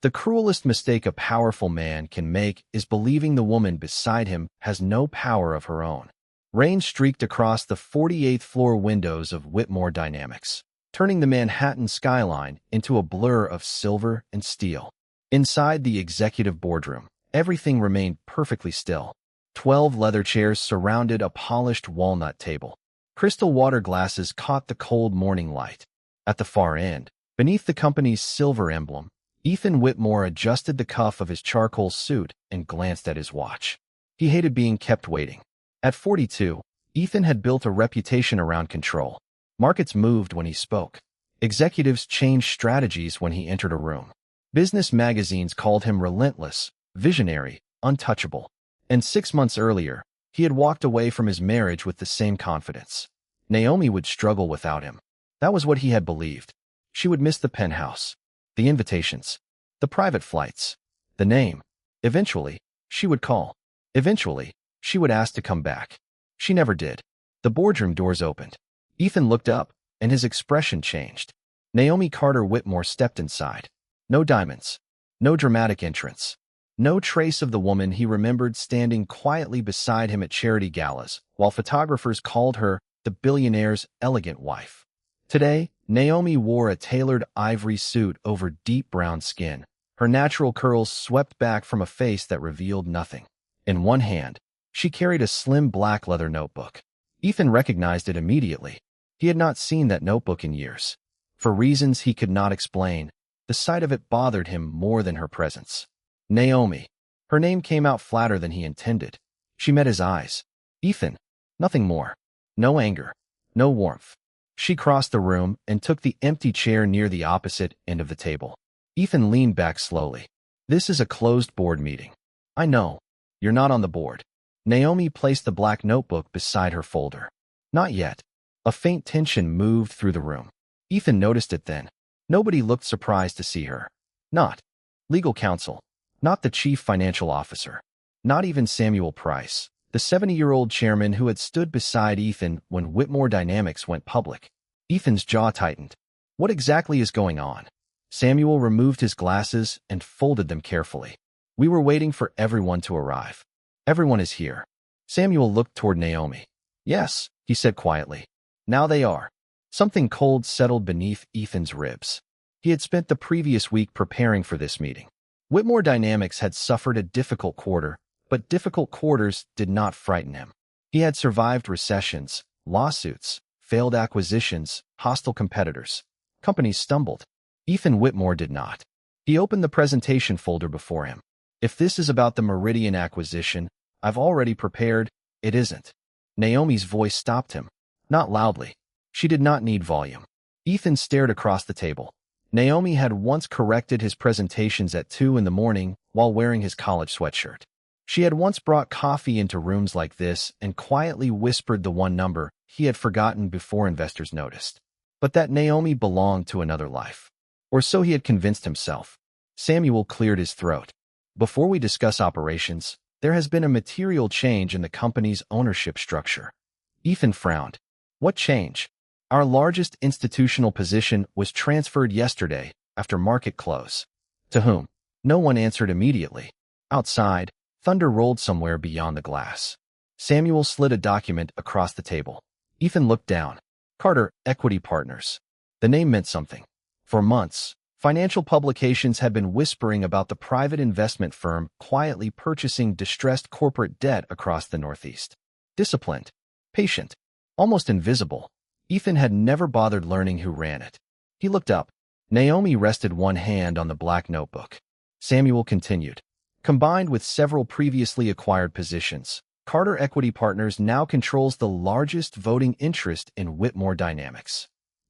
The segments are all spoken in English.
The cruelest mistake a powerful man can make is believing the woman beside him has no power of her own. Rain streaked across the 48th floor windows of Whitmore Dynamics, turning the Manhattan skyline into a blur of silver and steel. Inside the executive boardroom, everything remained perfectly still. 12 leather chairs surrounded a polished walnut table. Crystal water glasses caught the cold morning light. At the far end, beneath the company's silver emblem, Ethan Whitmore adjusted the cuff of his charcoal suit and glanced at his watch. He hated being kept waiting. At 42, Ethan had built a reputation around control. Markets moved when he spoke. Executives changed strategies when he entered a room. Business magazines called him relentless, visionary, untouchable. And 6 months earlier, he had walked away from his marriage with the same confidence. Naomi would struggle without him. That was what he had believed. She would miss the penthouse, the invitations, the private flights, the name. Eventually, she would call. Eventually, she would ask to come back. She never did. The boardroom doors opened. Ethan looked up, and his expression changed. Naomi Carter Whitmore stepped inside. No diamonds. No dramatic entrance. No trace of the woman he remembered standing quietly beside him at charity galas, while photographers called her the billionaire's elegant wife. Today, Naomi wore a tailored ivory suit over deep brown skin, her natural curls swept back from a face that revealed nothing. In one hand, she carried a slim black leather notebook. Ethan recognized it immediately. He had not seen that notebook in years. For reasons he could not explain, the sight of it bothered him more than her presence. Naomi. Her name came out flatter than he intended. She met his eyes. Ethan. Nothing more. No anger. No warmth. She crossed the room and took the empty chair near the opposite end of the table. Ethan leaned back slowly. This is a closed board meeting. I know. You're not on the board. Naomi placed the black notebook beside her folder. Not yet. A faint tension moved through the room. Ethan noticed it then. Nobody looked surprised to see her. Not legal counsel. Not the chief financial officer. Not even Samuel Price, the 70-year-old chairman who had stood beside Ethan when Whitmore Dynamics went public. Ethan's jaw tightened. What exactly is going on? Samuel removed his glasses and folded them carefully. We were waiting for everyone to arrive. Everyone is here. Samuel looked toward Naomi. Yes, he said quietly. Now they are. Something cold settled beneath Ethan's ribs. He had spent the previous week preparing for this meeting. Whitmore Dynamics had suffered a difficult quarter, but difficult quarters did not frighten him. He had survived recessions, lawsuits, failed acquisitions, hostile competitors. Companies stumbled. Ethan Whitmore did not. He opened the presentation folder before him. If this is about the Meridian acquisition, I've already prepared. It isn't. Naomi's voice stopped him. Not loudly. She did not need volume. Ethan stared across the table. Naomi had once corrected his presentations at 2 in the morning while wearing his college sweatshirt. She had once brought coffee into rooms like this and quietly whispered the one number he had forgotten before investors noticed. But that Naomi belonged to another life. Or so he had convinced himself. Samuel cleared his throat. Before we discuss operations, there has been a material change in the company's ownership structure. Ethan frowned. What change? Our largest institutional position was transferred yesterday after market close. To whom? No one answered immediately. Outside, thunder rolled somewhere beyond the glass. Samuel slid a document across the table. Ethan looked down. Carter Equity Partners. The name meant something. For months, financial publications had been whispering about the private investment firm quietly purchasing distressed corporate debt across the Northeast. Disciplined, patient, almost invisible. Ethan had never bothered learning who ran it. He looked up. Naomi rested one hand on the black notebook. Samuel continued. Combined with several previously acquired positions, Carter Equity Partners now controls the largest voting interest in Whitmore Dynamics.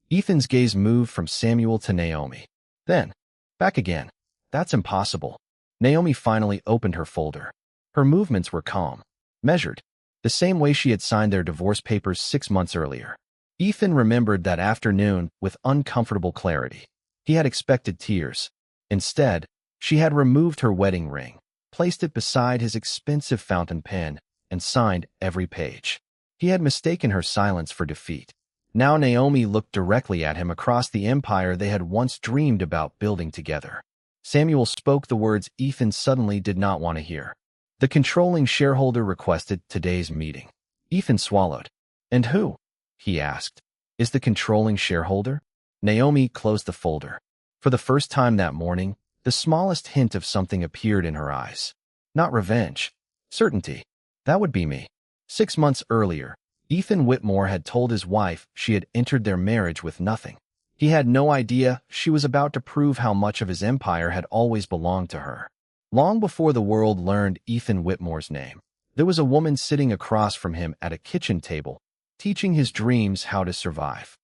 Ethan's gaze moved from Samuel to Naomi. Then, back again. That's impossible. Naomi finally opened her folder. Her movements were calm, measured, the same way she had signed their divorce papers 6 months earlier. Ethan remembered that afternoon with uncomfortable clarity. He had expected tears. Instead, she had removed her wedding ring, placed it beside his expensive fountain pen, and signed every page. He had mistaken her silence for defeat. Now Naomi looked directly at him across the empire they had once dreamed about building together. Samuel spoke the words Ethan suddenly did not want to hear. The controlling shareholder requested today's meeting. Ethan swallowed. And who? He asked. Is the controlling shareholder? Naomi closed the folder. For the first time that morning, the smallest hint of something appeared in her eyes. Not revenge. Certainty. That would be me. 6 months earlier, Ethan Whitmore had told his wife she had entered their marriage with nothing. He had no idea she was about to prove how much of his empire had always belonged to her. Long before the world learned Ethan Whitmore's name, there was a woman sitting across from him at a kitchen table, teaching his dreams how to survive.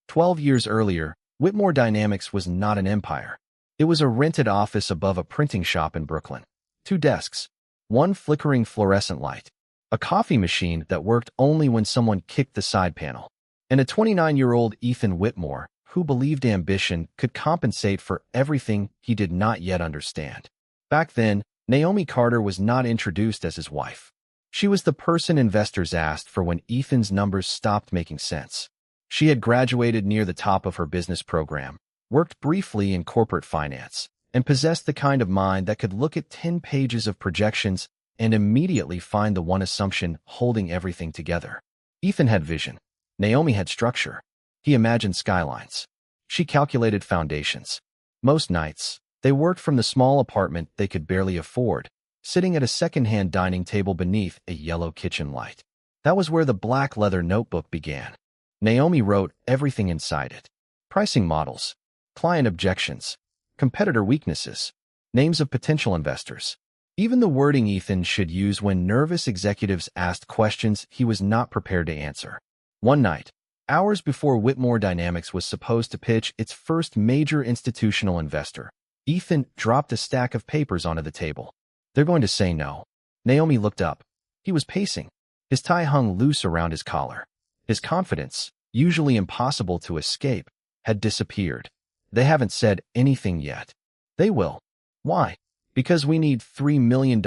12 years earlier, Whitmore Dynamics was not an empire. It was a rented office above a printing shop in Brooklyn. 2 desks, 1 flickering fluorescent light, a coffee machine that worked only when someone kicked the side panel, and a 29-year-old Ethan Whitmore who believed ambition could compensate for everything he did not yet understand. Back then, Naomi Carter was not introduced as his wife. She was the person investors asked for when Ethan's numbers stopped making sense. She had graduated near the top of her business program, worked briefly in corporate finance, and possessed the kind of mind that could look at 10 pages of projections and immediately find the one assumption holding everything together. Ethan had vision. Naomi had structure. He imagined skylines. She calculated foundations. Most nights, they worked from the small apartment they could barely afford, sitting at a second-hand dining table beneath a yellow kitchen light. That was where the black leather notebook began. Naomi wrote everything inside it. Pricing models, client objections, competitor weaknesses, names of potential investors. Even the wording Ethan should use when nervous executives asked questions he was not prepared to answer. One night, hours before Whitmore Dynamics was supposed to pitch its first major institutional investor, Ethan dropped a stack of papers onto the table. They're going to say no. Naomi looked up. He was pacing. His tie hung loose around his collar. His confidence, usually impossible to escape, had disappeared. They haven't said anything yet. They will. Why? Because we need $3 million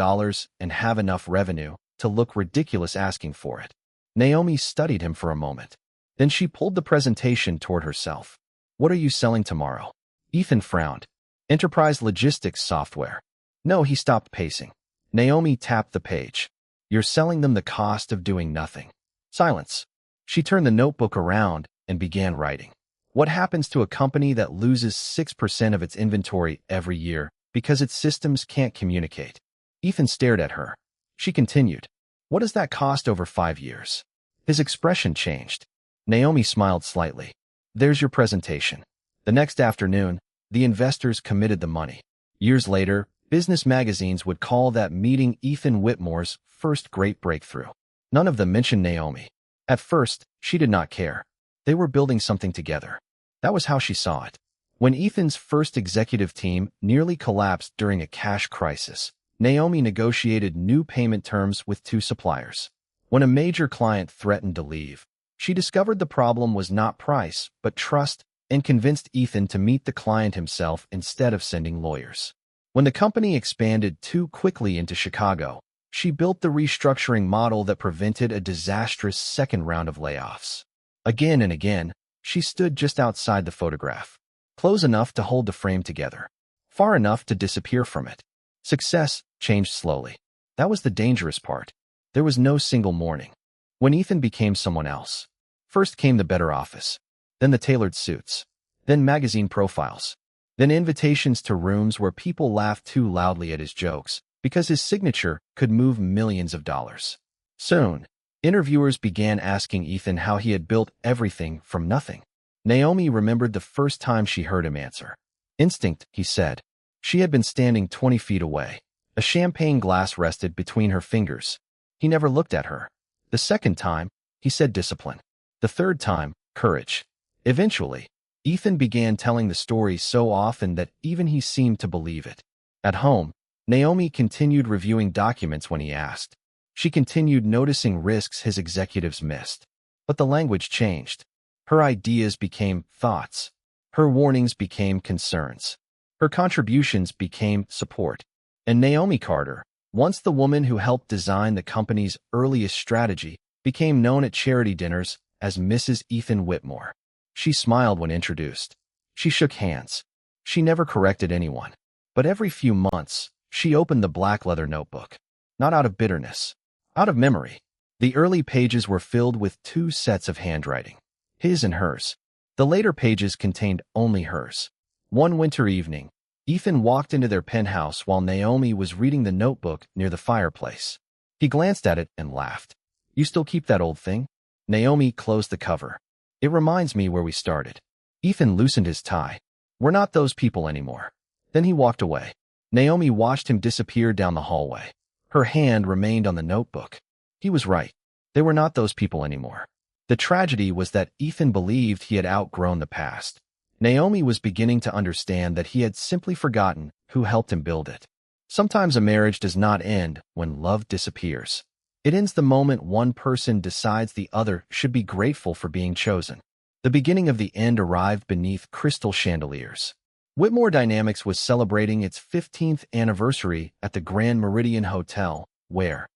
and have enough revenue to look ridiculous asking for it. Naomi studied him for a moment. Then she pulled the presentation toward herself. What are you selling tomorrow? Ethan frowned. Enterprise logistics software. No, he stopped pacing. Naomi tapped the page. You're selling them the cost of doing nothing. Silence. She turned the notebook around and began writing. What happens to a company that loses 6% of its inventory every year because its systems can't communicate? Ethan stared at her. She continued. What does that cost over 5 years? His expression changed. Naomi smiled slightly. There's your presentation. The next afternoon, the investors committed the money. Years later, business magazines would call that meeting Ethan Whitmore's first great breakthrough. None of them mentioned Naomi. At first, she did not care. They were building something together. That was how she saw it. When Ethan's first executive team nearly collapsed during a cash crisis, Naomi negotiated new payment terms with 2 suppliers. When a major client threatened to leave, she discovered the problem was not price, but trust, and convinced Ethan to meet the client himself instead of sending lawyers. When the company expanded too quickly into Chicago, she built the restructuring model that prevented a disastrous second round of layoffs. Again and again, she stood just outside the photograph, close enough to hold the frame together, far enough to disappear from it. Success changed slowly. That was the dangerous part. There was no single morning when Ethan became someone else. First came the better office, then the tailored suits, then magazine profiles, then invitations to rooms where people laughed too loudly at his jokes because his signature could move millions of dollars. Soon, interviewers began asking Ethan how he had built everything from nothing. Naomi remembered the first time she heard him answer. Instinct, he said. She had been standing 20 feet away. A champagne glass rested between her fingers. He never looked at her. The second time, he said discipline. The third time, courage. Eventually, Ethan began telling the story so often that even he seemed to believe it. At home, Naomi continued reviewing documents when he asked. She continued noticing risks his executives missed. But the language changed. Her ideas became thoughts. Her warnings became concerns. Her contributions became support. And Naomi Carter, once the woman who helped design the company's earliest strategy, became known at charity dinners as Mrs. Ethan Whitmore. She smiled when introduced. She shook hands. She never corrected anyone. But every few months, she opened the black leather notebook. Not out of bitterness. Out of memory. The early pages were filled with two sets of handwriting. His and hers. The later pages contained only hers. One winter evening, Ethan walked into their penthouse while Naomi was reading the notebook near the fireplace. He glanced at it and laughed. "You still keep that old thing?" Naomi closed the cover. "It reminds me where we started." Ethan loosened his tie. "We're not those people anymore." Then he walked away. Naomi watched him disappear down the hallway. Her hand remained on the notebook. He was right. They were not those people anymore. The tragedy was that Ethan believed he had outgrown the past. Naomi was beginning to understand that he had simply forgotten who helped him build it. Sometimes a marriage does not end when love disappears. It ends the moment one person decides the other should be grateful for being chosen. The beginning of the end arrived beneath crystal chandeliers. Whitmore Dynamics was celebrating its 15th anniversary at the Grand Meridian Hotel, where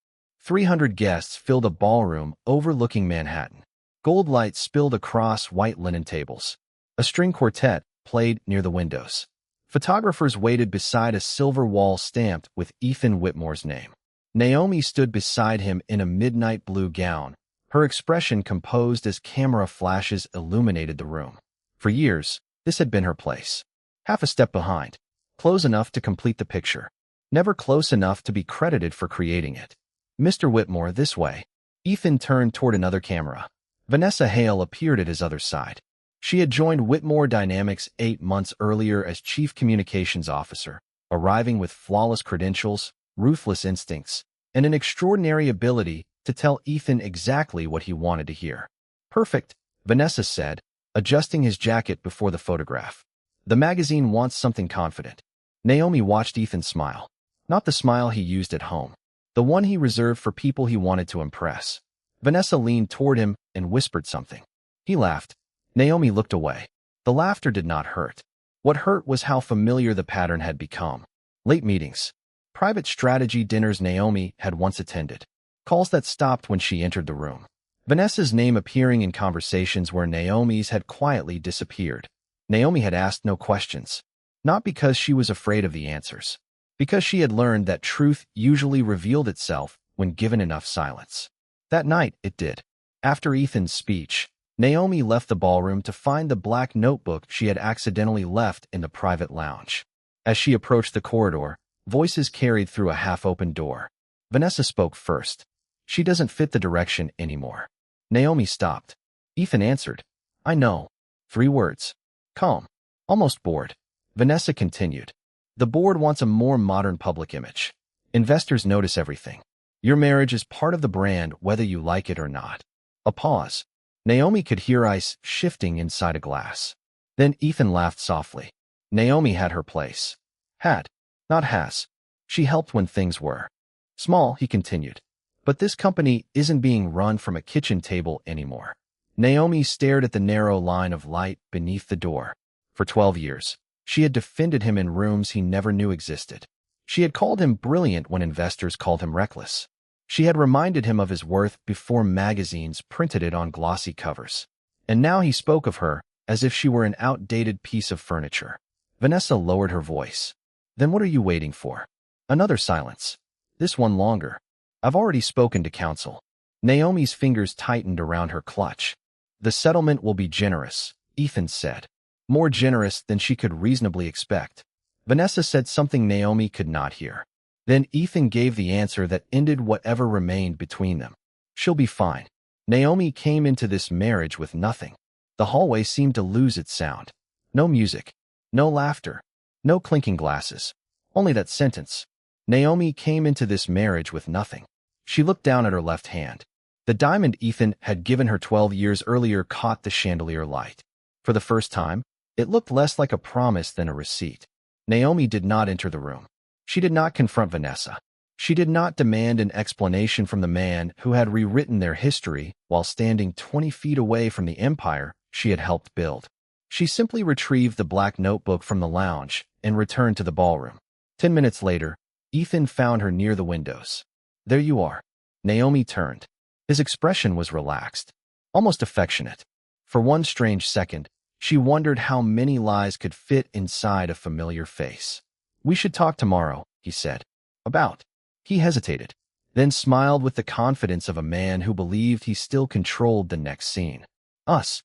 300 guests filled a ballroom overlooking Manhattan. Gold light spilled across white linen tables. A string quartet played near the windows. Photographers waited beside a silver wall stamped with Ethan Whitmore's name. Naomi stood beside him in a midnight blue gown, her expression composed as camera flashes illuminated the room. For years, this had been her place. Half a step behind, close enough to complete the picture, never close enough to be credited for creating it. "Mr. Whitmore, this way." Ethan turned toward another camera. Vanessa Hale appeared at his other side. She had joined Whitmore Dynamics 8 months earlier as Chief Communications Officer, arriving with flawless credentials, ruthless instincts, and an extraordinary ability to tell Ethan exactly what he wanted to hear. "Perfect," Vanessa said, adjusting his jacket before the photograph. "The magazine wants something confident." Naomi watched Ethan smile. Not the smile he used at home. The one he reserved for people he wanted to impress. Vanessa leaned toward him and whispered something. He laughed. Naomi looked away. The laughter did not hurt. What hurt was how familiar the pattern had become. Late meetings. Private strategy dinners Naomi had once attended. Calls that stopped when she entered the room. Vanessa's name appearing in conversations where Naomi's had quietly disappeared. Naomi had asked no questions. Not because she was afraid of the answers. Because she had learned that truth usually revealed itself when given enough silence. That night, it did. After Ethan's speech, Naomi left the ballroom to find the black notebook she had accidentally left in the private lounge. As she approached the corridor, voices carried through a half-open door. Vanessa spoke first. "She doesn't fit the direction anymore." Naomi stopped. Ethan answered. "I know." 3 words. Calm. Almost bored. Vanessa continued. "The board wants a more modern public image. Investors notice everything. Your marriage is part of the brand whether you like it or not." A pause. Naomi could hear ice shifting inside a glass. Then Ethan laughed softly. Naomi had her place. Had, not has. She helped when things were small, he continued. But this company isn't being run from a kitchen table anymore. Naomi stared at the narrow line of light beneath the door. For 12 years, she had defended him in rooms he never knew existed. She had called him brilliant when investors called him reckless. She had reminded him of his worth before magazines printed it on glossy covers. And now he spoke of her as if she were an outdated piece of furniture. Vanessa lowered her voice. "Then what are you waiting for?" Another silence. This one longer. "I've already spoken to counsel." Naomi's fingers tightened around her clutch. "The settlement will be generous," Ethan said. More generous than she could reasonably expect. Vanessa said something Naomi could not hear. Then Ethan gave the answer that ended whatever remained between them. "She'll be fine." Naomi came into this marriage with nothing. The hallway seemed to lose its sound. No music. No laughter. No clinking glasses. Only that sentence. Naomi came into this marriage with nothing. She looked down at her left hand. The diamond Ethan had given her 12 years earlier caught the chandelier light. For the first time, it looked less like a promise than a receipt. Naomi did not enter the room. She did not confront Vanessa. She did not demand an explanation from the man who had rewritten their history while standing 20 feet away from the empire she had helped build. She simply retrieved the black notebook from the lounge and returned to the ballroom. 10 minutes later, Ethan found her near the windows. "There you are." Naomi turned. His expression was relaxed, almost affectionate. For one strange second, she wondered how many lies could fit inside a familiar face. We should talk tomorrow, he said. About. He hesitated, then smiled with the confidence of a man who believed he still controlled the next scene. Us.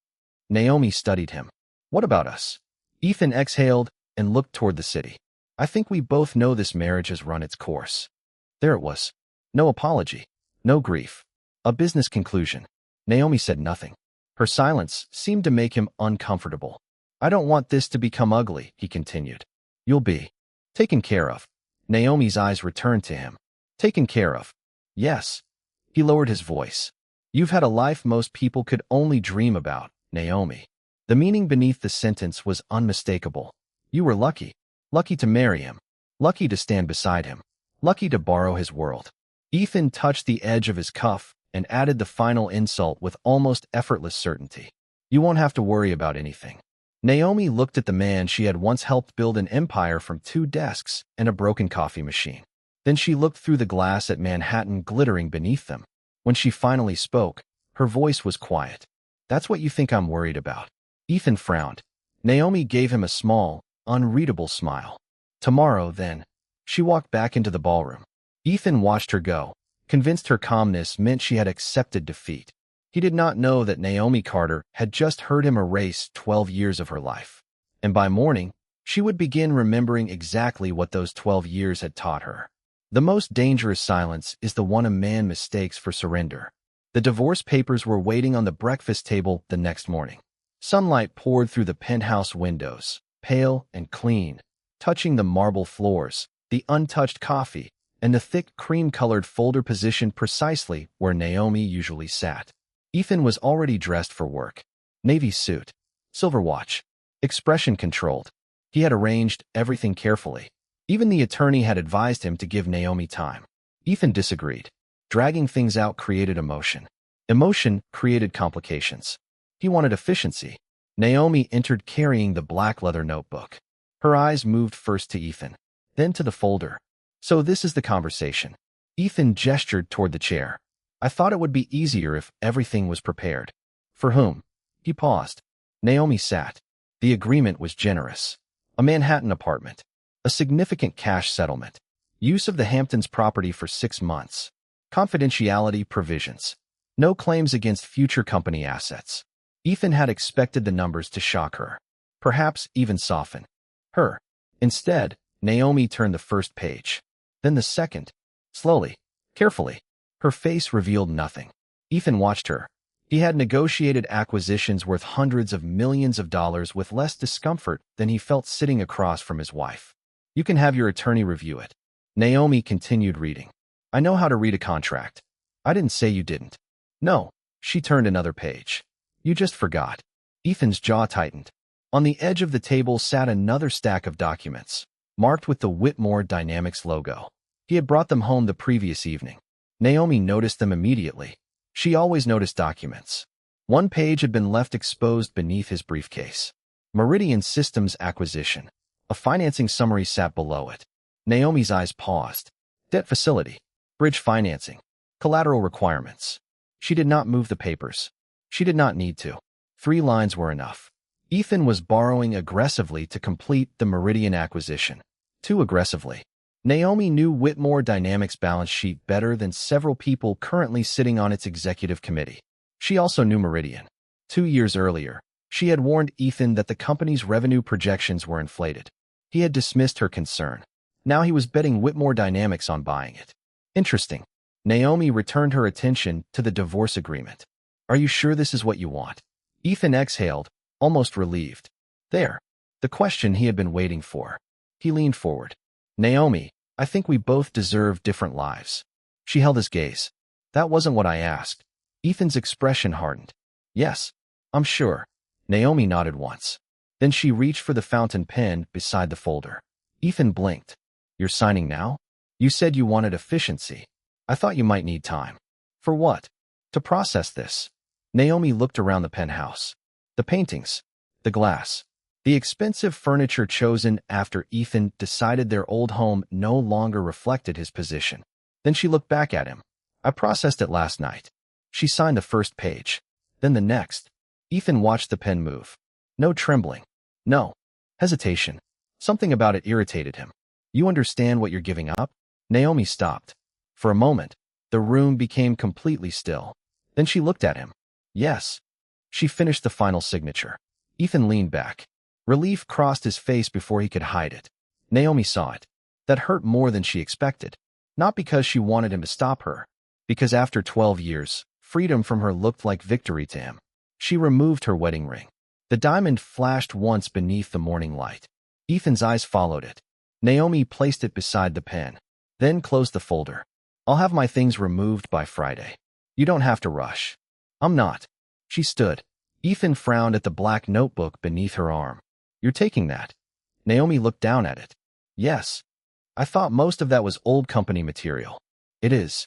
Naomi studied him. What about us? Ethan exhaled and looked toward the city. I think we both know this marriage has run its course. There it was. No apology. No grief. A business conclusion. Naomi said nothing. Her silence seemed to make him uncomfortable. I don't want this to become ugly, he continued. You'll be taken care of. Naomi's eyes returned to him. Taken care of. Yes. He lowered his voice. You've had a life most people could only dream about, Naomi. The meaning beneath the sentence was unmistakable. You were lucky. Lucky to marry him. Lucky to stand beside him. Lucky to borrow his world. Ethan touched the edge of his cuff and added the final insult with almost effortless certainty. You won't have to worry about anything. Naomi looked at the man she had once helped build an empire from 2 desks and a broken coffee machine. Then she looked through the glass at Manhattan glittering beneath them. When she finally spoke, her voice was quiet. That's what you think I'm worried about. Ethan frowned. Naomi gave him a small, unreadable smile. Tomorrow, then. She walked back into the ballroom. Ethan watched her go, convinced her calmness meant she had accepted defeat. He did not know that Naomi Carter had just heard him erase 12 years of her life. And by morning, she would begin remembering exactly what those 12 years had taught her. The most dangerous silence is the one a man mistakes for surrender. The divorce papers were waiting on the breakfast table the next morning. Sunlight poured through the penthouse windows, pale and clean, touching the marble floors, the untouched coffee, and the thick cream-colored folder positioned precisely where Naomi usually sat. Ethan was already dressed for work. Navy suit, silver watch, expression controlled. He had arranged everything carefully. Even the attorney had advised him to give Naomi time. Ethan disagreed. Dragging things out created emotion. Emotion created complications. He wanted efficiency. Naomi entered carrying the black leather notebook. Her eyes moved first to Ethan, then to the folder. So this is the conversation. Ethan gestured toward the chair. I thought it would be easier if everything was prepared. For whom? He paused. Naomi sat. The agreement was generous. A Manhattan apartment. A significant cash settlement. Use of the Hamptons property for 6 months. Confidentiality provisions. No claims against future company assets. Ethan had expected the numbers to shock her. Perhaps even soften her. Instead, Naomi turned the first page. Then the second. Slowly. Carefully. Her face revealed nothing. Ethan watched her. He had negotiated acquisitions worth hundreds of millions of dollars with less discomfort than he felt sitting across from his wife. You can have your attorney review it. Naomi continued reading. I know how to read a contract. I didn't say you didn't. No. She turned another page. You just forgot. Ethan's jaw tightened. On the edge of the table sat another stack of documents, marked with the Whitmore Dynamics logo. He had brought them home the previous evening. Naomi noticed them immediately. She always noticed documents. One page had been left exposed beneath his briefcase. Meridian Systems acquisition. A financing summary sat below it. Naomi's eyes paused. Debt facility. Bridge financing. Collateral requirements. She did not move the papers. She did not need to. 3 lines were enough. Ethan was borrowing aggressively to complete the Meridian acquisition. Too aggressively. Naomi knew Whitmore Dynamics' balance sheet better than several people currently sitting on its executive committee. She also knew Meridian. 2 years earlier, she had warned Ethan that the company's revenue projections were inflated. He had dismissed her concern. Now he was betting Whitmore Dynamics on buying it. Interesting. Naomi returned her attention to the divorce agreement. Are you sure this is what you want? Ethan exhaled, almost relieved. There. The question he had been waiting for. He leaned forward. Naomi, I think we both deserve different lives. She held his gaze. That wasn't what I asked. Ethan's expression hardened. Yes, I'm sure. Naomi nodded once. Then she reached for the fountain pen beside the folder. Ethan blinked. You're signing now? You said you wanted efficiency. I thought you might need time. For what? To process this. Naomi looked around the penthouse. The paintings. The glass. The expensive furniture chosen after Ethan decided their old home no longer reflected his position. Then she looked back at him. I processed it last night. She signed the first page. Then the next. Ethan watched the pen move. No trembling. No hesitation. Something about it irritated him. You understand what you're giving up? Naomi stopped. For a moment, the room became completely still. Then she looked at him. Yes. She finished the final signature. Ethan leaned back. Relief crossed his face before he could hide it. Naomi saw it. That hurt more than she expected. Not because she wanted him to stop her. Because after 12 years, freedom from her looked like victory to him. She removed her wedding ring. The diamond flashed once beneath the morning light. Ethan's eyes followed it. Naomi placed it beside the pen, then closed the folder. I'll have my things removed by Friday. You don't have to rush. I'm not. She stood. Ethan frowned at the black notebook beneath her arm. You're taking that? Naomi looked down at it. Yes. I thought most of that was old company material. It is.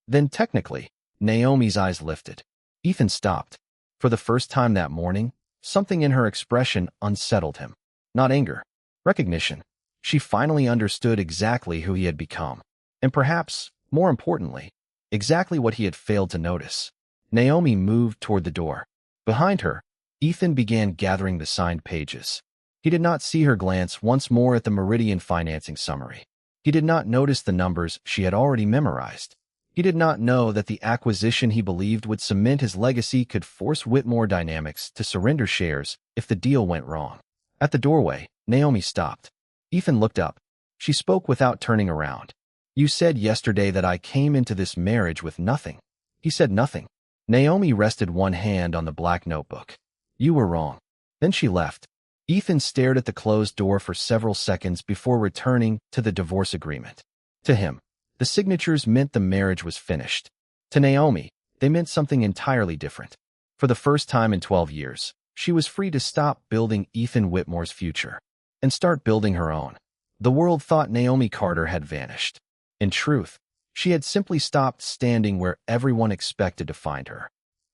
Then technically, Naomi's eyes lifted. Ethan stopped. For the first time that morning, something in her expression unsettled him. Not anger. Recognition. She finally understood exactly who he had become. And perhaps, more importantly, exactly what he had failed to notice. Naomi moved toward the door. Behind her, Ethan began gathering the signed pages. He did not see her glance once more at the Meridian financing summary. He did not notice the numbers she had already memorized. He did not know that the acquisition he believed would cement his legacy could force Whitmore Dynamics to surrender shares if the deal went wrong. At the doorway, Naomi stopped. Ethan looked up. She spoke without turning around. You said yesterday that I came into this marriage with nothing. He said nothing. Naomi rested one hand on the black notebook. You were wrong. Then she left. Ethan stared at the closed door for several seconds before returning to the divorce agreement. To him, the signatures meant the marriage was finished. To Naomi, they meant something entirely different. For the first time in 12 years, she was free to stop building Ethan Whitmore's future and start building her own. The world thought Naomi Carter had vanished. In truth, she had simply stopped standing where everyone expected to find her.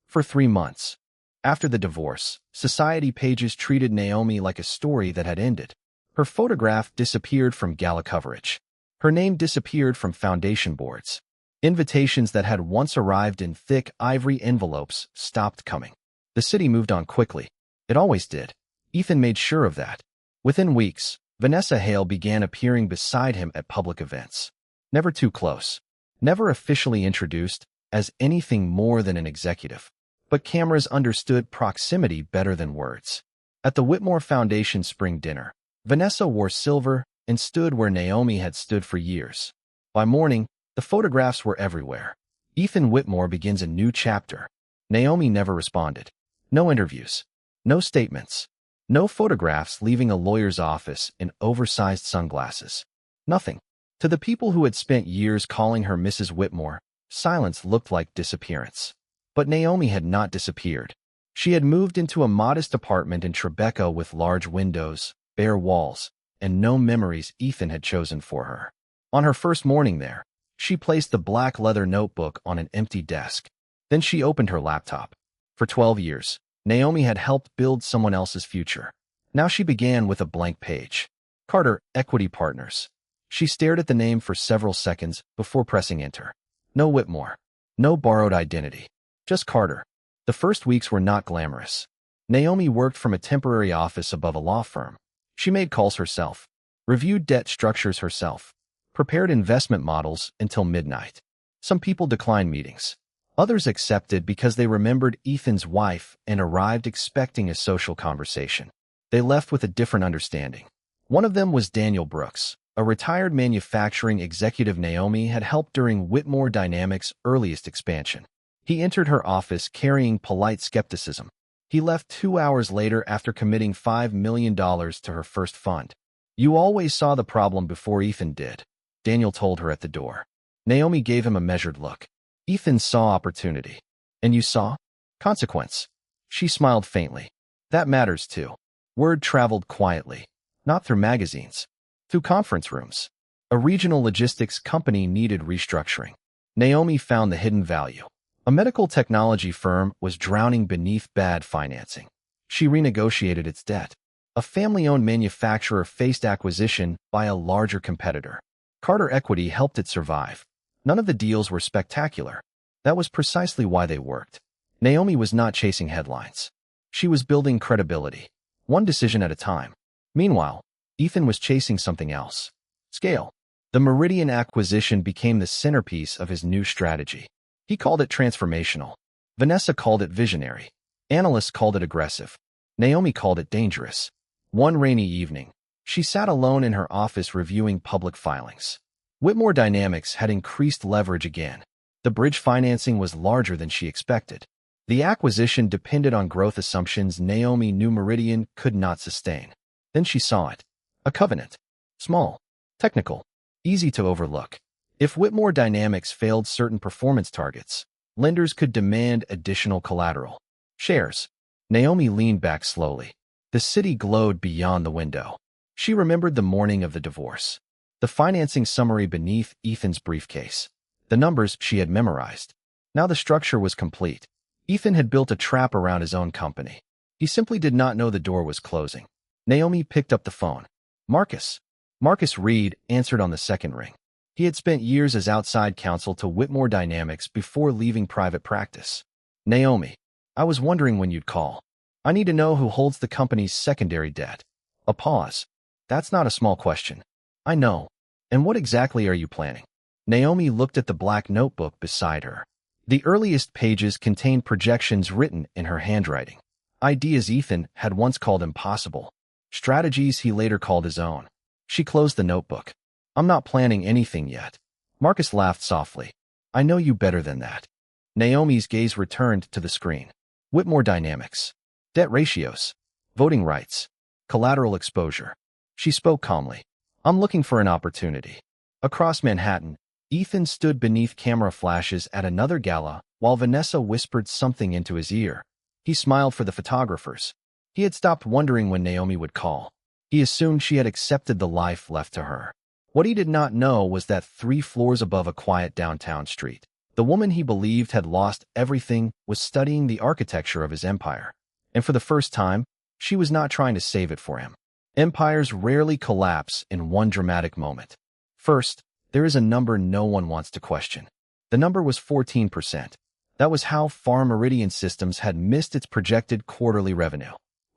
For 3 months, after the divorce, society pages treated Naomi like a story that had ended. Her photograph disappeared from gala coverage. Her name disappeared from foundation boards. Invitations that had once arrived in thick ivory envelopes stopped coming. The city moved on quickly. It always did. Ethan made sure of that. Within weeks, Vanessa Hale began appearing beside him at public events. Never too close. Never officially introduced as anything more than an executive. But cameras understood proximity better than words. At the Whitmore Foundation spring dinner, Vanessa wore silver and stood where Naomi had stood for years. By morning, the photographs were everywhere. Ethan Whitmore begins a new chapter. Naomi never responded. No interviews. No statements. No photographs leaving a lawyer's office in oversized sunglasses. Nothing. To the people who had spent years calling her Mrs. Whitmore, silence looked like disappearance. But Naomi had not disappeared. She had moved into a modest apartment in Tribeca with large windows, bare walls, and no memories Ethan had chosen for her. On her first morning there, she placed the black leather notebook on an empty desk. Then she opened her laptop. For 12 years, Naomi had helped build someone else's future. Now she began with a blank page. Carter, Equity Partners. She stared at the name for several seconds before pressing enter. No Whitmore. No borrowed identity. Just Carter. The first weeks were not glamorous. Naomi worked from a temporary office above a law firm. She made calls herself, reviewed debt structures herself, prepared investment models until midnight. Some people declined meetings. Others accepted because they remembered Ethan's wife and arrived expecting a social conversation. They left with a different understanding. One of them was Daniel Brooks, a retired manufacturing executive Naomi had helped during Whitmore Dynamics' earliest expansion. He entered her office carrying polite skepticism. He left 2 hours later after committing $5 million to her first fund. You always saw the problem before Ethan did, Daniel told her at the door. Naomi gave him a measured look. Ethan saw opportunity. And you saw? Consequence. She smiled faintly. That matters too. Word traveled quietly. Not through magazines. Through conference rooms. A regional logistics company needed restructuring. Naomi found the hidden value. A medical technology firm was drowning beneath bad financing. She renegotiated its debt. A family-owned manufacturer faced acquisition by a larger competitor. Carter Equity helped it survive. None of the deals were spectacular. That was precisely why they worked. Naomi was not chasing headlines. She was building credibility, one decision at a time. Meanwhile, Ethan was chasing something else. Scale. The Meridian acquisition became the centerpiece of his new strategy. He called it transformational. Vanessa called it visionary. Analysts called it aggressive. Naomi called it dangerous. One rainy evening, she sat alone in her office reviewing public filings. Whitmore Dynamics had increased leverage again. The bridge financing was larger than she expected. The acquisition depended on growth assumptions Naomi knew Meridian could not sustain. Then she saw it. A covenant. Small. Technical. Easy to overlook. If Whitmore Dynamics failed certain performance targets, lenders could demand additional collateral. Shares. Naomi leaned back slowly. The city glowed beyond the window. She remembered the morning of the divorce. The financing summary beneath Ethan's briefcase. The numbers she had memorized. Now the structure was complete. Ethan had built a trap around his own company. He simply did not know the door was closing. Naomi picked up the phone. Marcus. Marcus Reed answered on the second ring. He had spent years as outside counsel to Whitmore Dynamics before leaving private practice. Naomi. I was wondering when you'd call. I need to know who holds the company's secondary debt. A pause. That's not a small question. I know. And what exactly are you planning? Naomi looked at the black notebook beside her. The earliest pages contained projections written in her handwriting. Ideas Ethan had once called impossible. Strategies he later called his own. She closed the notebook. I'm not planning anything yet. Marcus laughed softly. I know you better than that. Naomi's gaze returned to the screen. Whitmore Dynamics. Debt ratios. Voting rights. Collateral exposure. She spoke calmly. I'm looking for an opportunity. Across Manhattan, Ethan stood beneath camera flashes at another gala while Vanessa whispered something into his ear. He smiled for the photographers. He had stopped wondering when Naomi would call. He assumed she had accepted the life left to her. What he did not know was that 3 floors above a quiet downtown street, the woman he believed had lost everything was studying the architecture of his empire. And for the first time, she was not trying to save it for him. Empires rarely collapse in one dramatic moment. First, there is a number no one wants to question. The number was 14%. That was how far Meridian Systems had missed its projected quarterly revenue.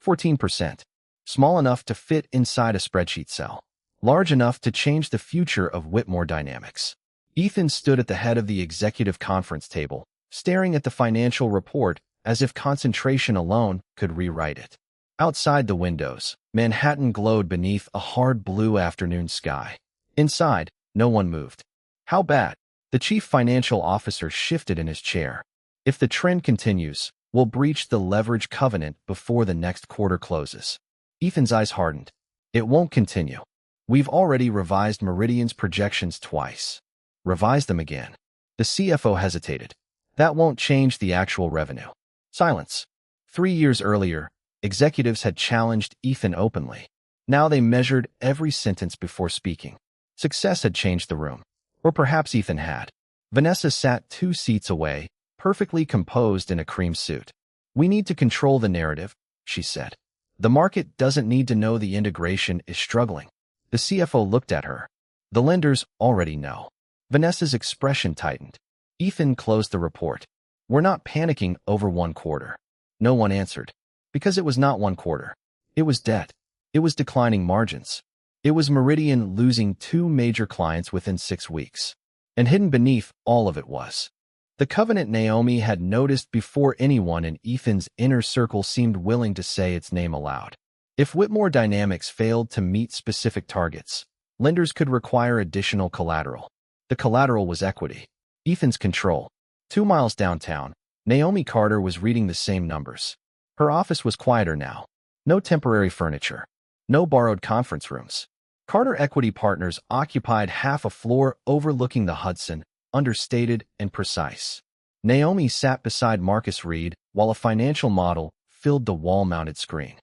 14%. Small enough to fit inside a spreadsheet cell. Large enough to change the future of Whitmore Dynamics. Ethan stood at the head of the executive conference table, staring at the financial report as if concentration alone could rewrite it. Outside the windows, Manhattan glowed beneath a hard blue afternoon sky. Inside, no one moved. How bad? The chief financial officer shifted in his chair. If the trend continues, we'll breach the leverage covenant before the next quarter closes. Ethan's eyes hardened. It won't continue. We've already revised Meridian's projections twice. Revise them again. The CFO hesitated. That won't change the actual revenue. Silence. 3 years earlier, executives had challenged Ethan openly. Now they measured every sentence before speaking. Success had changed the room. Or perhaps Ethan had. Vanessa sat 2 seats away, perfectly composed in a cream suit. We need to control the narrative, she said. The market doesn't need to know the integration is struggling. The CFO looked at her. The lenders already know. Vanessa's expression tightened. Ethan closed the report. We're not panicking over 1 quarter. No one answered. Because it was not 1 quarter. It was debt. It was declining margins. It was Meridian losing 2 major clients within 6 weeks. And hidden beneath all of it was the covenant Naomi had noticed before anyone in Ethan's inner circle seemed willing to say its name aloud. If Whitmore Dynamics failed to meet specific targets, lenders could require additional collateral. The collateral was equity. Ethan's control. 2 miles downtown, Naomi Carter was reading the same numbers. Her office was quieter now. No temporary furniture. No borrowed conference rooms. Carter Equity Partners occupied half a floor overlooking the Hudson, understated and precise. Naomi sat beside Marcus Reed while a financial model filled the wall-mounted screen.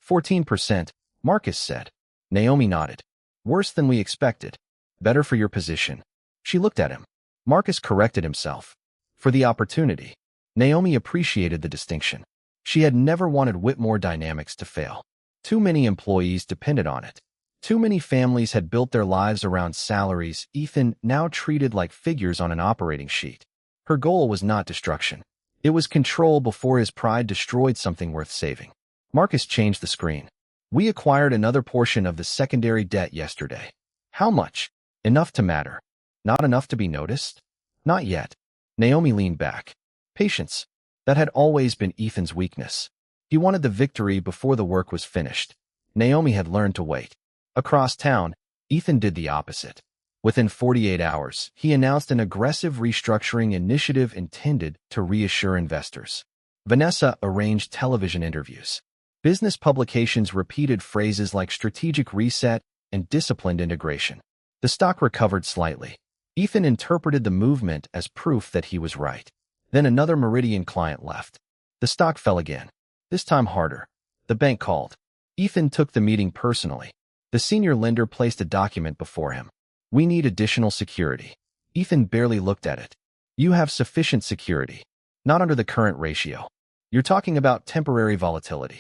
14%, Marcus said. Naomi nodded. Worse than we expected. Better for your position. She looked at him. Marcus corrected himself. For the opportunity. Naomi appreciated the distinction. She had never wanted Whitmore Dynamics to fail. Too many employees depended on it. Too many families had built their lives around salaries Ethan now treated like figures on an operating sheet. Her goal was not destruction. It was control before his pride destroyed something worth saving. Marcus changed the screen. We acquired another portion of the secondary debt yesterday. How much? Enough to matter. Not enough to be noticed? Not yet. Naomi leaned back. Patience. That had always been Ethan's weakness. He wanted the victory before the work was finished. Naomi had learned to wait. Across town, Ethan did the opposite. Within 48 hours, he announced an aggressive restructuring initiative intended to reassure investors. Vanessa arranged television interviews. Business publications repeated phrases like strategic reset and disciplined integration. The stock recovered slightly. Ethan interpreted the movement as proof that he was right. Then another Meridian client left. The stock fell again, this time harder. The bank called. Ethan took the meeting personally. The senior lender placed a document before him. We need additional security. Ethan barely looked at it. You have sufficient security. Not under the current ratio. You're talking about temporary volatility.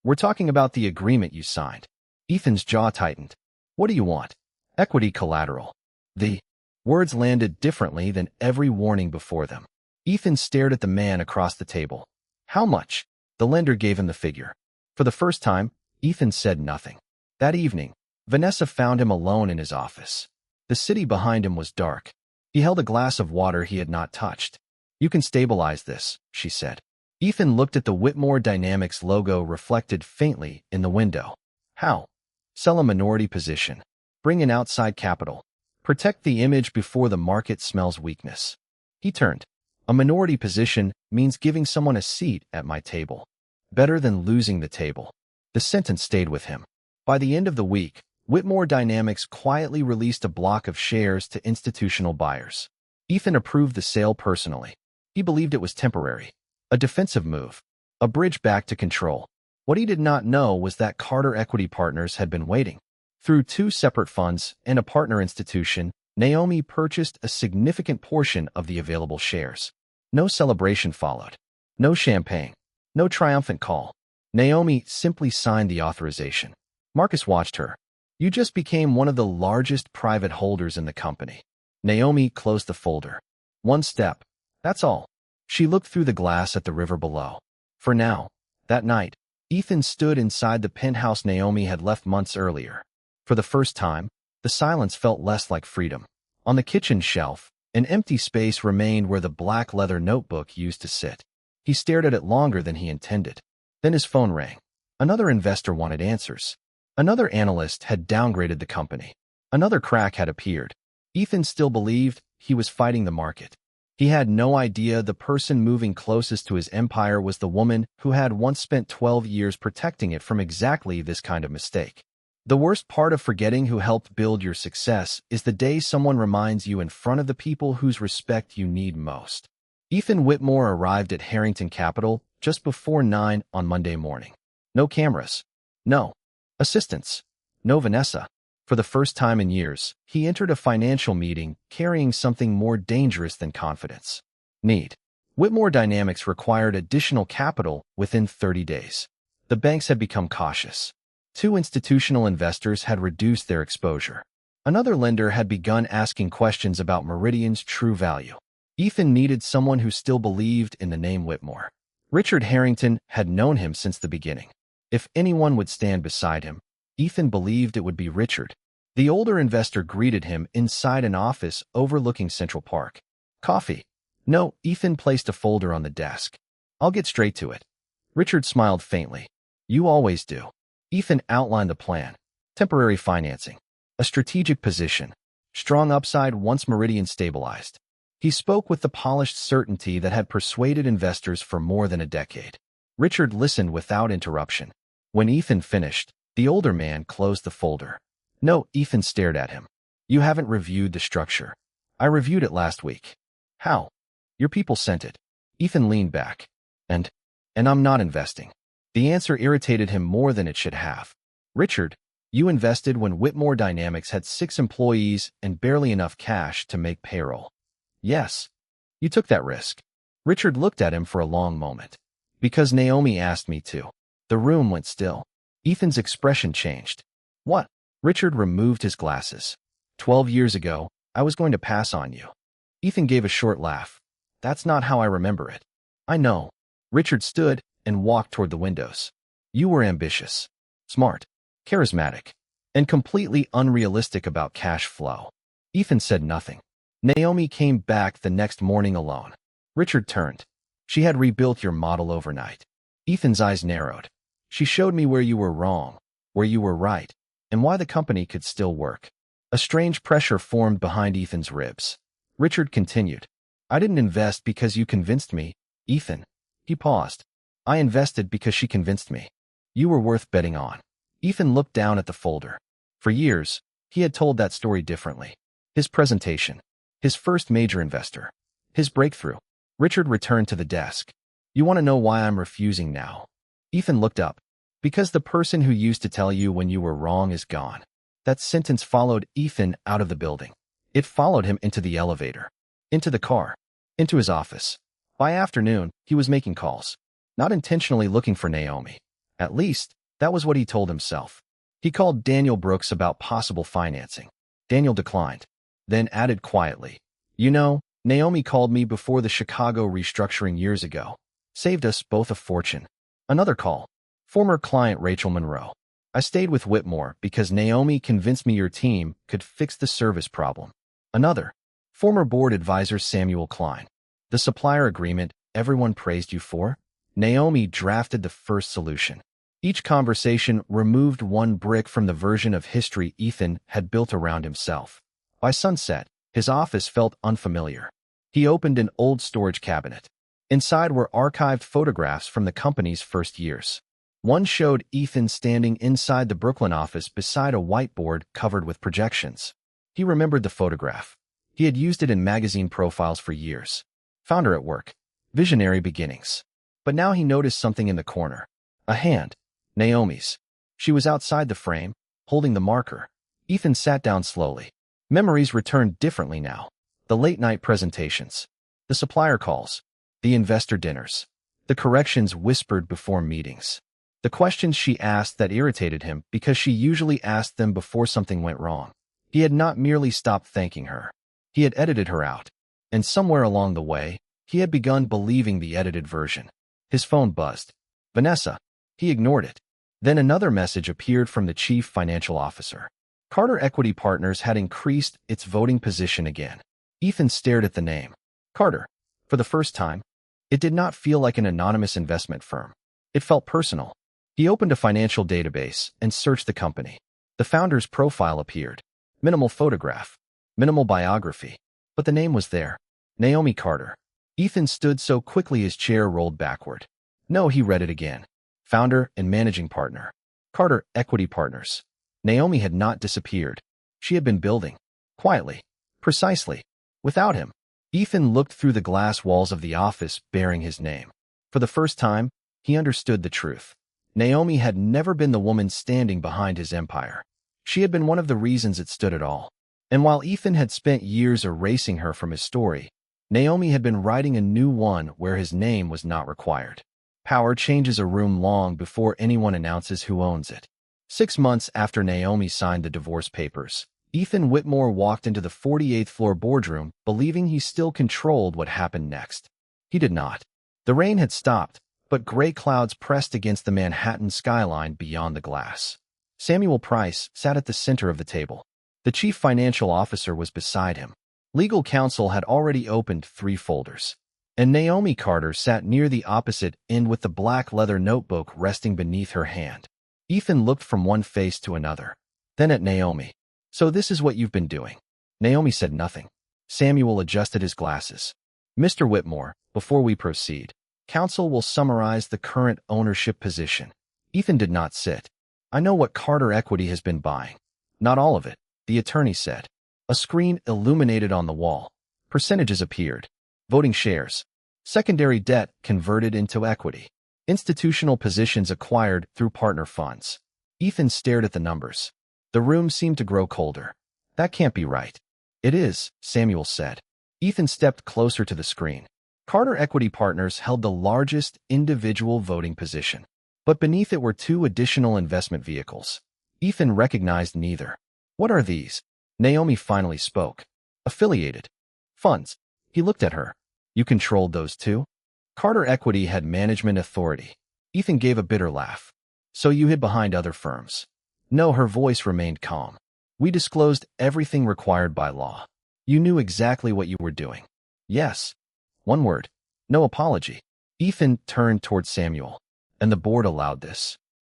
We're talking about the agreement you signed. Ethan's jaw tightened. What do you want? Equity collateral. The words landed differently than every warning before them. Ethan stared at the man across the table. How much? The lender gave him the figure. For the first time, Ethan said nothing. That evening, Vanessa found him alone in his office. The city behind him was dark. He held a glass of water he had not touched. You can stabilize this, she said. Ethan looked at the Whitmore Dynamics logo reflected faintly in the window. How? Sell a minority position. Bring in outside capital. Protect the image before the market smells weakness. He turned. A minority position means giving someone a seat at my table. Better than losing the table. The sentence stayed with him. By the end of the week, Whitmore Dynamics quietly released a block of shares to institutional buyers. Ethan approved the sale personally. He believed it was temporary. A defensive move. A bridge back to control. What he did not know was that Carter Equity Partners had been waiting. Through 2 separate funds and a partner institution, Naomi purchased a significant portion of the available shares. No celebration followed. No champagne. No triumphant call. Naomi simply signed the authorization. Marcus watched her. You just became one of the largest private holders in the company. Naomi closed the folder. One step. That's all. She looked through the glass at the river below. For now. That night, Ethan stood inside the penthouse Naomi had left months earlier. For the first time, the silence felt less like freedom. On the kitchen shelf, an empty space remained where the black leather notebook used to sit. He stared at it longer than he intended. Then his phone rang. Another investor wanted answers. Another analyst had downgraded the company. Another crack had appeared. Ethan still believed he was fighting the market. He had no idea the person moving closest to his empire was the woman who had once spent 12 years protecting it from exactly this kind of mistake. The worst part of forgetting who helped build your success is the day someone reminds you in front of the people whose respect you need most. Ethan Whitmore arrived at Harrington Capital just before 9 on Monday morning. No cameras. No assistants. No Vanessa. For the first time in years, he entered a financial meeting carrying something more dangerous than confidence. Need. Whitmore Dynamics required additional capital within 30 days. The banks had become cautious. 2 institutional investors had reduced their exposure. Another lender had begun asking questions about Meridian's true value. Ethan needed someone who still believed in the name Whitmore. Richard Harrington had known him since the beginning. If anyone would stand beside him, Ethan believed it would be Richard. The older investor greeted him inside an office overlooking Central Park. Coffee? No, Ethan placed a folder on the desk. I'll get straight to it. Richard smiled faintly. You always do. Ethan outlined the plan. Temporary financing. A strategic position. Strong upside once Meridian stabilized. He spoke with the polished certainty that had persuaded investors for more than a decade. Richard listened without interruption. When Ethan finished, the older man closed the folder. No, Ethan stared at him. You haven't reviewed the structure. I reviewed it last week. How? Your people sent it. Ethan leaned back. And I'm not investing. The answer irritated him more than it should have. Richard, you invested when Whitmore Dynamics had 6 employees and barely enough cash to make payroll. Yes. You took that risk. Richard looked at him for a long moment. Because Naomi asked me to. The room went still. Ethan's expression changed. What? Richard removed his glasses. 12 years ago, I was going to pass on you. Ethan gave a short laugh. That's not how I remember it. I know. Richard stood and walked toward the windows. You were ambitious. Smart. Charismatic. and completely unrealistic about cash flow. Ethan said nothing. Naomi came back the next morning alone. Richard turned. She had rebuilt your model overnight. Ethan's eyes narrowed. She showed me where you were wrong, where you were right, and why the company could still work. A strange pressure formed behind Ethan's ribs. Richard continued. I didn't invest because you convinced me, Ethan. He paused. I invested because she convinced me. You were worth betting on. Ethan looked down at the folder. For years, he had told that story differently. His presentation. His first major investor. His breakthrough. Richard returned to the desk. You want to know why I'm refusing now? Ethan looked up. Because the person who used to tell you when you were wrong is gone. That sentence followed Ethan out of the building. It followed him into the elevator, into the car, into his office. By afternoon, he was making calls, not intentionally looking for Naomi. At least, that was what he told himself. He called Daniel Brooks about possible financing. Daniel declined, then added quietly, You know, Naomi called me before the Chicago restructuring years ago. Saved us both a fortune. Another call. Former client Rachel Monroe. I stayed with Whitmore because Naomi convinced me your team could fix the service problem. Another. Former board advisor Samuel Klein. The supplier agreement everyone praised you for? Naomi drafted the first solution. Each conversation removed one brick from the version of history Ethan had built around himself. By sunset, his office felt unfamiliar. He opened an old storage cabinet. Inside were archived photographs from the company's first years. One showed Ethan standing inside the Brooklyn office beside a whiteboard covered with projections. He remembered the photograph. He had used it in magazine profiles for years. Founder at work. Visionary beginnings. But now he noticed something in the corner. A hand. Naomi's. She was outside the frame, holding the marker. Ethan sat down slowly. Memories returned differently now. The late-night presentations. The supplier calls. The investor dinners. The corrections whispered before meetings. The questions she asked that irritated him because she usually asked them before something went wrong. He had not merely stopped thanking her. He had edited her out. And somewhere along the way, he had begun believing the edited version. His phone buzzed. Vanessa. He ignored it. Then another message appeared from the chief financial officer. Carter Equity Partners had increased its voting position again. Ethan stared at the name. Carter. For the first time, it did not feel like an anonymous investment firm. It felt personal. He opened a financial database and searched the company. The founder's profile appeared. Minimal photograph. Minimal biography. But the name was there. Naomi Carter. Ethan stood so quickly his chair rolled backward. No, he read it again. Founder and managing partner. Carter Equity Partners. Naomi had not disappeared. She had been building. Quietly. Precisely. Without him. Ethan looked through the glass walls of the office bearing his name. For the first time, he understood the truth. Naomi had never been the woman standing behind his empire. She had been one of the reasons it stood at all. And while Ethan had spent years erasing her from his story, Naomi had been writing a new one where his name was not required. Power changes a room long before anyone announces who owns it. 6 months after Naomi signed the divorce papers, Ethan Whitmore walked into the 48th floor boardroom, believing he still controlled what happened next. He did not. The rain had stopped, but gray clouds pressed against the Manhattan skyline beyond the glass. Samuel Price sat at the center of the table. The chief financial officer was beside him. Legal counsel had already opened 3 folders. And Naomi Carter sat near the opposite end with the black leather notebook resting beneath her hand. Ethan looked from one face to another, then at Naomi. So this is what you've been doing. Naomi said nothing. Samuel adjusted his glasses. Mr. Whitmore, before we proceed, counsel will summarize the current ownership position. Ethan did not sit. I know what Carter Equity has been buying. Not all of it, the attorney said. A screen illuminated on the wall. Percentages appeared. Voting shares. Secondary debt converted into equity. Institutional positions acquired through partner funds. Ethan stared at the numbers. The room seemed to grow colder. That can't be right. It is, Samuel said. Ethan stepped closer to the screen. Carter Equity Partners held the largest individual voting position. But beneath it were 2 additional investment vehicles. Ethan recognized neither. What are these? Naomi finally spoke. Affiliated. Funds. He looked at her. You controlled those too? Carter Equity had management authority. Ethan gave a bitter laugh. So you hid behind other firms. No, her voice remained calm. We disclosed everything required by law. You knew exactly what you were doing. Yes. One word. No apology. Ethan turned toward Samuel, and the board allowed this.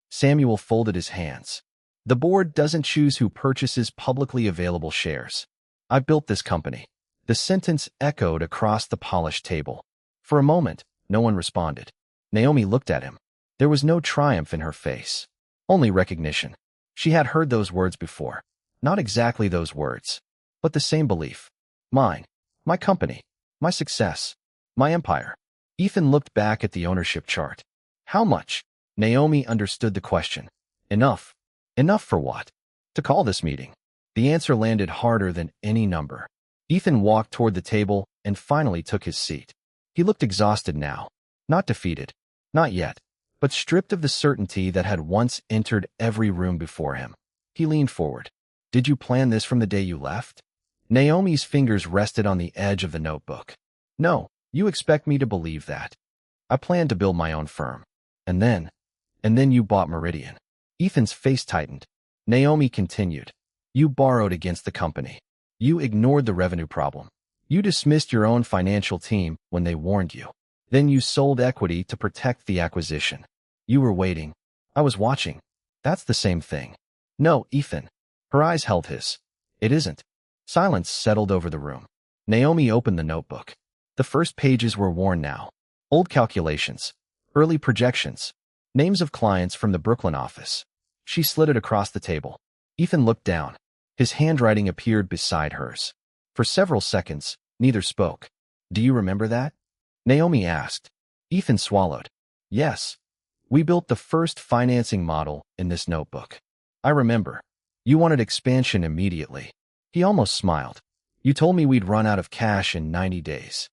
Samuel folded his hands. The board doesn't choose who purchases publicly available shares. I built this company. The sentence echoed across the polished table. For a moment, no one responded. Naomi looked at him. There was no triumph in her face. Only recognition. She had heard those words before. Not exactly those words, but the same belief. Mine. My company. My success. My empire. Ethan looked back at the ownership chart. How much? Naomi understood the question. Enough. Enough for what? To call this meeting. The answer landed harder than any number. Ethan walked toward the table and finally took his seat. He looked exhausted now. Not defeated. Not yet. But stripped of the certainty that had once entered every room before him. He leaned forward. Did you plan this from the day you left? Naomi's fingers rested on the edge of the notebook. No, you expect me to believe that. I planned to build my own firm. And then you bought Meridian. Ethan's face tightened. Naomi continued. You borrowed against the company. You ignored the revenue problem. You dismissed your own financial team when they warned you. Then you sold equity to protect the acquisition. You were waiting. I was watching. That's the same thing. No, Ethan. Her eyes held his. It isn't. Silence settled over the room. Naomi opened the notebook. The first pages were worn now. Old calculations. Early projections. Names of clients from the Brooklyn office. She slid it across the table. Ethan looked down. His handwriting appeared beside hers. For several seconds, neither spoke. Do you remember that? Naomi asked. Ethan swallowed. Yes. We built the first financing model in this notebook. I remember. You wanted expansion immediately. He almost smiled. You told me we'd run out of cash in 90 days.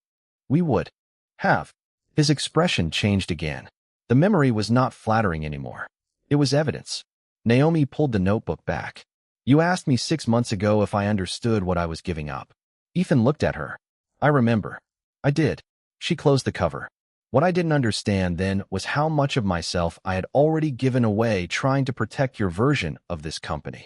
We would. Have. His expression changed again. The memory was not flattering anymore. It was evidence. Naomi pulled the notebook back. You asked me 6 months ago if I understood what I was giving up. Ethan looked at her. I remember. I did. She closed the cover. What I didn't understand then was how much of myself I had already given away trying to protect your version of this company.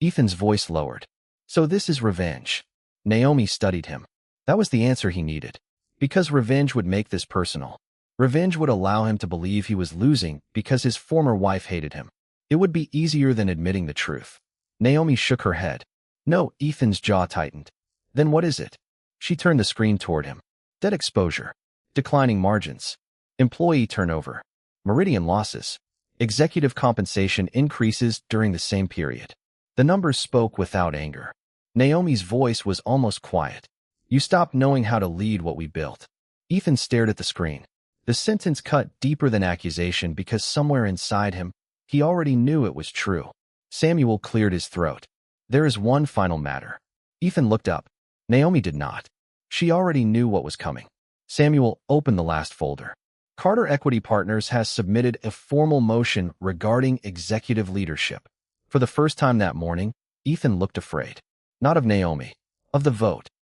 Ethan's voice lowered. So this is revenge. Naomi studied him. That was the answer he needed. Because revenge would make this personal. Revenge would allow him to believe he was losing because his former wife hated him. It would be easier than admitting the truth. Naomi shook her head. No, Ethan's jaw tightened. Then what is it? She turned the screen toward him. Debt exposure. Declining margins. Employee turnover. Meridian losses. Executive compensation increases during the same period. The numbers spoke without anger. Naomi's voice was almost quiet. You stopped knowing how to lead what we built. Ethan stared at the screen. The sentence cut deeper than accusation because somewhere inside him, he already knew it was true. Samuel cleared his throat. There is one final matter. Ethan looked up. Naomi did not. She already knew what was coming. Samuel opened the last folder. Carter Equity Partners has submitted a formal motion regarding executive leadership. For the first time that morning, Ethan looked afraid. Not of Naomi. Of the vote.